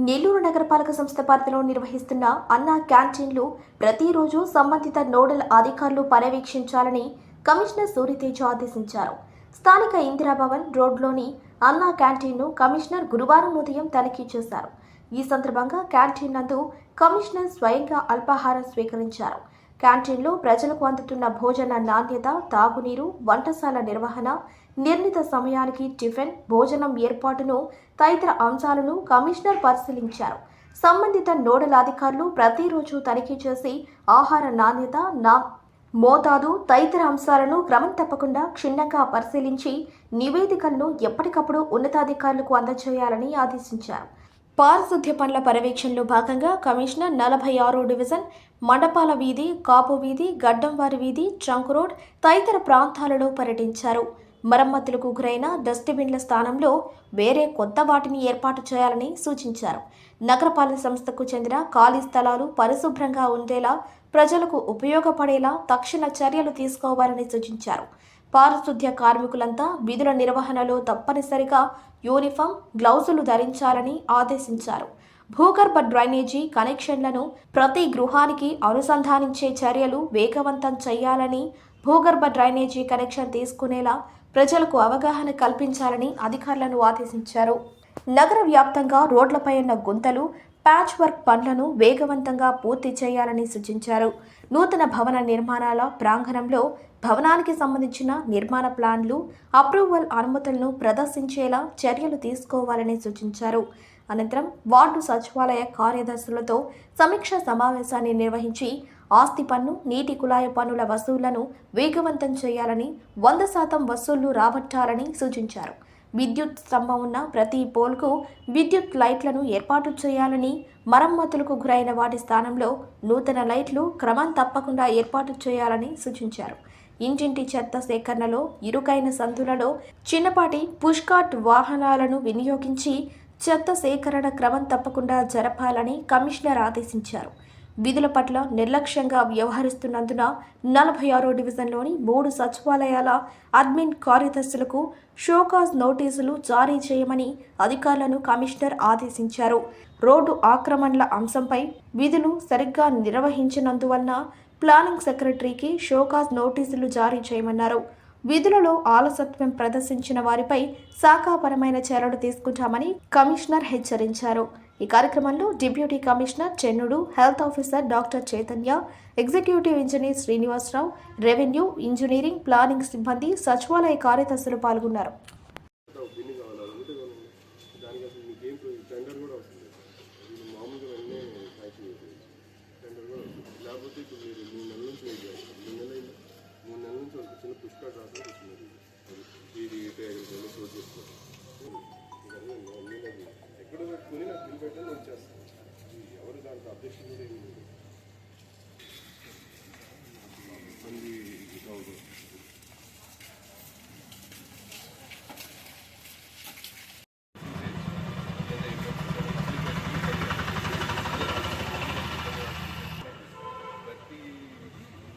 నెల్లూరు నగరపాలక సంస్థ పరిధిలో నిర్వహిస్తున్న అన్నా క్యాంటీన్లు ప్రతిరోజు సంబంధిత నోడల్ అధికారులు పర్యవేక్షించాలని కమిషనర్ సూరితేజ ఆదేశించారు. స్థానిక ఇందిరాభవన్ రోడ్లోని అన్నా క్యాంటీన్ను కమిషనర్ గురువారం ఉదయం తనిఖీ చేశారు. ఈ సందర్భంగా క్యాంటీన్ నందు కమిషనర్ స్వయంగా అల్పాహారం స్వీకరించారు. క్యాంటీన్లో ప్రజలకు అందుతున్న భోజన నాణ్యత, తాగునీరు, వంటశాల నిర్వహణ, నిర్ణీత సమయానికి టిఫిన్, భోజనం ఏర్పాటును తదితర అంశాలను కమిషనర్ పరిశీలించారు. సంబంధిత నోడల్ అధికారులు ప్రతిరోజు తనిఖీ చేసి ఆహార నాణ్యత, మోతాదు తదితర అంశాలను క్రమం తప్పకుండా క్షుణ్ణంగా పరిశీలించి నివేదికలను ఎప్పటికప్పుడు ఉన్నతాధికారులకు అందజేయాలని ఆదేశించారు. పారిశుద్ధ్య పనుల పర్యవేక్షణలో భాగంగా కమిషనర్ 46వ డివిజన్, మండపాల వీధి, కాపు వీధి, గడ్డంవారి వీధి, ట్రంక్ రోడ్ తదితర ప్రాంతాలలో పర్యటించారు. మరమ్మతులకు గురైన డస్ట్బిన్ల స్థానంలో వేరే కొత్త వాటిని ఏర్పాటు చేయాలని సూచించారు. నగరపాలక సంస్థకు చెందిన ఖాళీ స్థలాలు పరిశుభ్రంగా ఉండేలా, ప్రజలకు ఉపయోగపడేలా తక్షణ చర్యలు తీసుకోవాలని సూచించారు. పారిశుద్ధ్య కార్మికులంతా విధుల నిర్వహణలో తప్పనిసరిగా యూనిఫామ్, గ్లౌజులు ధరించాలని ఆదేశించారు. భూగర్భ డ్రైనేజీ కనెక్షన్లను ప్రతి గృహానికి అనుసంధానించే చర్యలు వేగవంతం చేయాలని, భూగర్భ డ్రైనేజీ కనెక్షన్ తీసుకునేలా ప్రజలకు అవగాహన కల్పించాలని అధికారులను ఆదేశించారు. నగర వ్యాప్తంగా రోడ్లపై ఉన్న గుంతలు, ప్యాచ్ వర్క్ పనులను వేగవంతంగా పూర్తి చేయాలని సూచించారు. నూతన భవన నిర్మాణాల ప్రాంగణంలో భవనానికి సంబంధించిన నిర్మాణ ప్లాన్లు, అప్రూవల్ అనుమతులను ప్రదర్శించేలా చర్యలు తీసుకోవాలని సూచించారు. అనంతరం వార్డు సచివాలయ కార్యదర్శులతో సమీక్షా సమావేశాన్ని నిర్వహించి ఆస్తి పన్ను, నీటి కుళాయి పన్నుల వసూళ్లను వేగవంతం చేయాలని, 100% వసూళ్లు రాబట్టాలని సూచించారు. విద్యుత్ స్తంభం ఉన్న ప్రతి పోల్కు విద్యుత్ లైట్లను ఏర్పాటు చేయాలని, మరమ్మతులకు గురైన వాటి స్థానంలో నూతన లైట్లు క్రమం తప్పకుండా ఏర్పాటు చేయాలని సూచించారు. ఇంటింటి చెత్త సేకరణలో ఇరుకైన సందులలో చిన్నపాటి పుష్కార్ట్ వాహనాలను వినియోగించి చెత్త సేకరణ క్రమం తప్పకుండా జరపాలని కమిషనర్ ఆదేశించారు. విధుల పట్ల నిర్లక్ష్యంగా వ్యవహరిస్తున్నందున 46వ డివిజన్లోని 3 సచివాలయాల అడ్మిన్ కార్యదర్శులకు షోకాజ్ నోటీసులు జారీ చేయమని అధికారులను కమిషనర్ ఆదేశించారు. రోడ్డు ఆక్రమణల అంశంపై విధులు సరిగ్గా నిర్వహించినందువలన ప్లానింగ్ సెక్రటరీకి షోకాజ్ నోటీసులు జారీ చేయమన్నారు. విధులలో ఆలసత్వం ప్రదర్శించిన వారిపై శాఖాపరమైన చర్యలు తీసుకుంటామని కమిషనర్ హెచ్చరించారు. ఈ కార్యక్రమంలో deputy commissioner Chennudu, health officer doctor Chaitanya, executive engineer Srinivasarao, revenue, engineering, planning సిబ్బంది, సచివాలయ కార్యదర్శులు పాల్గొన్నారు. ఎక్కడ పెట్టుకుని నాకు బిల్ పెట్టాను, నేను చేస్తాను. ఎవరు దాంట్లో అబ్జెక్షన్ కూడా ఏమి లేదు.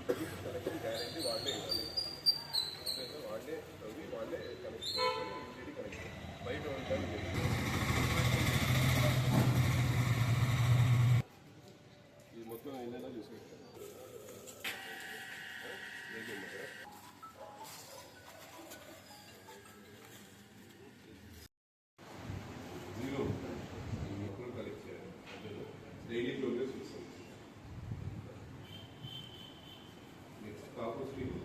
ప్రతి కనెక్షన్ గ్యారెంటీ వాళ్ళే ఇవ్వాలి. వాళ్ళే కనెక్షన్ యూనిటీ కనెక్షన్ బయట ఉంటాను. ఇది మొత్తం ఎన్నైనా చూసుకుంటాను. జీరో మొక్కలు కలెక్ట్ చేయాలి. డైలీ ప్రోగ్రెస్ చూస్తాం. నెక్స్ట్ కాపు స్ట్రీట్